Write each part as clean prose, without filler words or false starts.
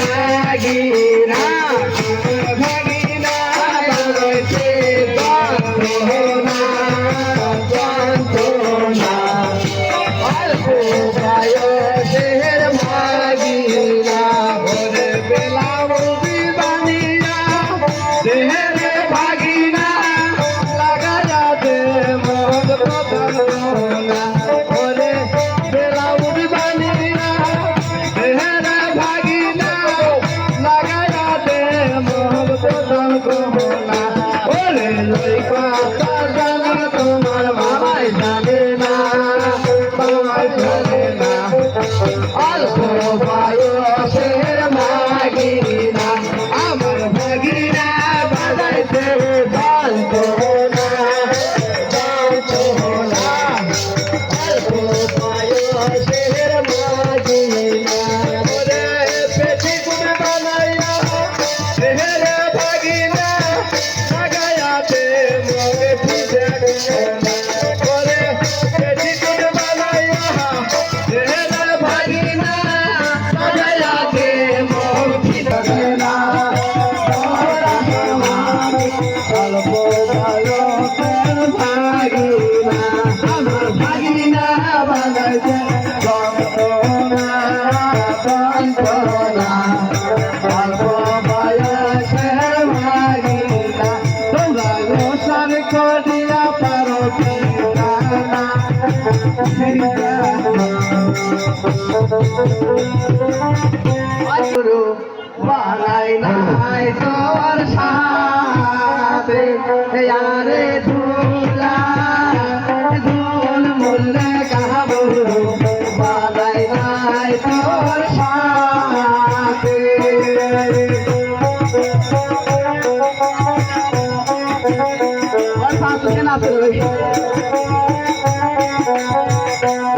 ভাগিনা ভাগিনা বানাইছে যন্ত্রণা যন্ত্রণা অল্প বয়সের ভাগিনা ভোরে বেলা বানিয়া দেহের ভাগিনা লাগায়া দে মদ প্রধানা ভোরে বেলা বানিয়া দেহের ভাগিনা লাগায়া দে মদ প্রধানা ওরে লইকা জানা তোমার বাবাই জানে না বাবাই জানে না অল্প বয়সের ভাগিনা আমার ভাগিনা বাজাইতে যন্ত্রণা যন্ত্রণা অল্প বয়সের ভাগিনা ওরে পেটি করে বানাইয়া দেহের ভাগিনা লাগায়াতে মগে পিঠে ওরে পেটি করে বানাইয়া দেহের ভাগিনা লাগায়াতে মগে পিঠে না অল্প বয়সের ভাগিনা আমার ভাগিনা বানাইছে যন্ত্রণা যন্ত্রণা অল্প বয়সের ভাগিনা তোমরা গোসার করিয়া পারো না বানাই নাই তোর সাথে আরে ধুলা ধুল মুল্লে গাবো বানাই নাই তোর সাথে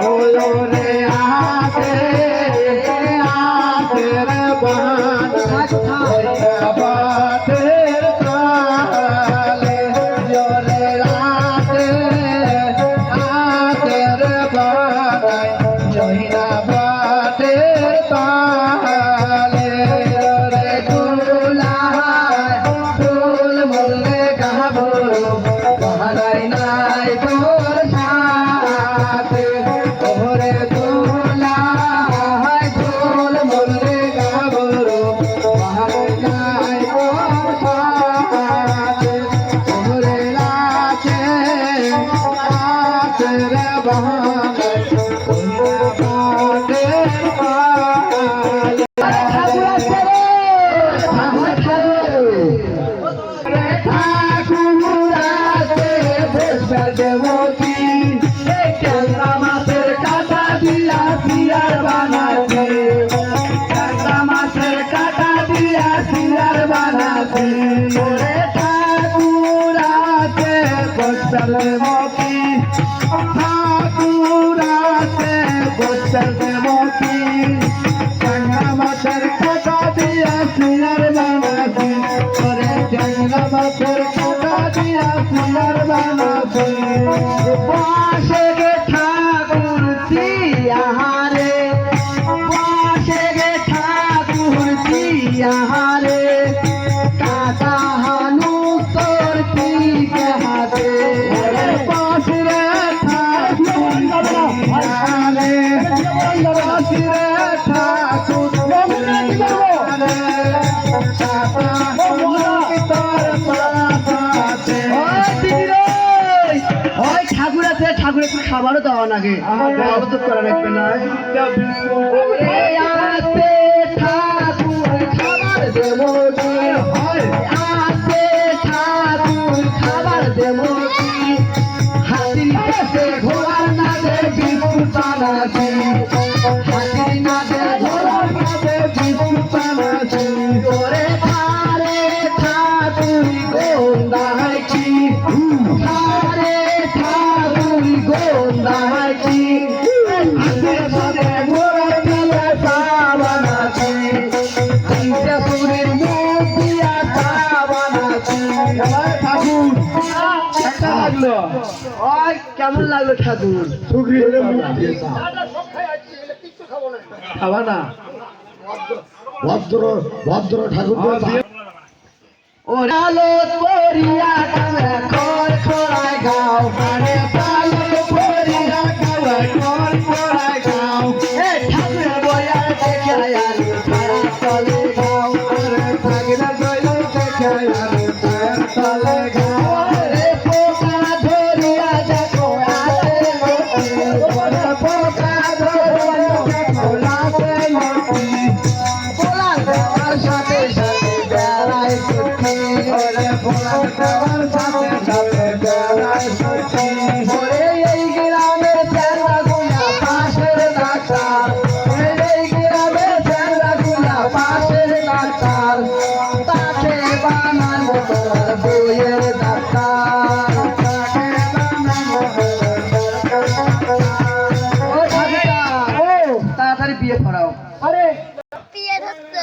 ওরে আতে আতের বাতের তালে জোরে আতে আতের বানাই জহিনা বাতের তালে রে দুলা দুল মুল্লে গাবো বানাই নাই তোর সাথে ওরে দুলা দুল মুল্লে গাবো বানাই নাই তোর সাথে ওরে লাচে আতের বানাই মাছের কাটা দিয়া সিয়ার বানাতে মাছের কাটা দিয়া সিয়ার বানাতে ঠাকুরাতে গোসল মতি ঠাকুরাতে গোসল মতি চাঙ্গা মাছের কাটা দিয়া সিয়ার বানাতে চাঙ্গা মাছের কাটা দিয়া সিয়ার বানাতে পাশে গে ঠাকুর সিয়াহারে পাশে গে ঠাকুর সিয়াহারে কাটা হানু তোর পিকে হাতে পাশে রে ঠাকুর সিয়াহারে পাশে রে ঠাকুর সিয়াহারে কাটা হানু তোর পাশে ওই ঠাকুর আছে ঠাকুর একটু খাবারও দেওয়া নাকি তো করা রাখবে না ঠাকুর খাবার দেবো আসে ঠাকুর খাবার দেবো হাতি ঘোড়ার নাচে বিস্কুট বানাচ্ছি হাতি নাচে ঘোড়ার নাচে বিস্কুট বানাচ্ছি করে ঠারে ঠাকুর গোন্দাইছি ঠারে ঠাকুর গোন্দাইছি ঘোড়ার মেলে চা বানাচ্ছি সুরের মুখ দিয়া চা বানাচ্ছি ঠাকুর লাগলো ওই কেমন লাগলো ঠাকুর খাবা না ভদ্র ভদ্র ঠাকুর ও আলোত পরিয়া কামে খর খরাই গাও আরে আলোত পরিয়া কামে খর খরাই গাও এ ঠাকুর বয়া দেখে আলো ছাড়া চলে গাও আরে ঠাকুর বয়া দেখে আলো ছাড়া চলে গাও আরে পোকা ধরিয়া দেখো আলে ওরে পোকা ধরিয়া দেখো লাতে লটি পোলা দেওয়ার সাথে সাথে বেড়াই ছুটি ওরে পোলা দেওয়ার সাথে সাথে বেড়াই ছুটি ওরে এই গ্রামের চেলা গুলা পাশের ডাক্তার এই গ্রামের চেলা গুলা পাশের ডাক্তার তাকে বানাবো তোর বইয়ের ডাক্তার তাকে বানাবো ও ঠাকুরদা ও তাড়াতাড়ি বিয়ে করাও আরে বিয়ে ধরছে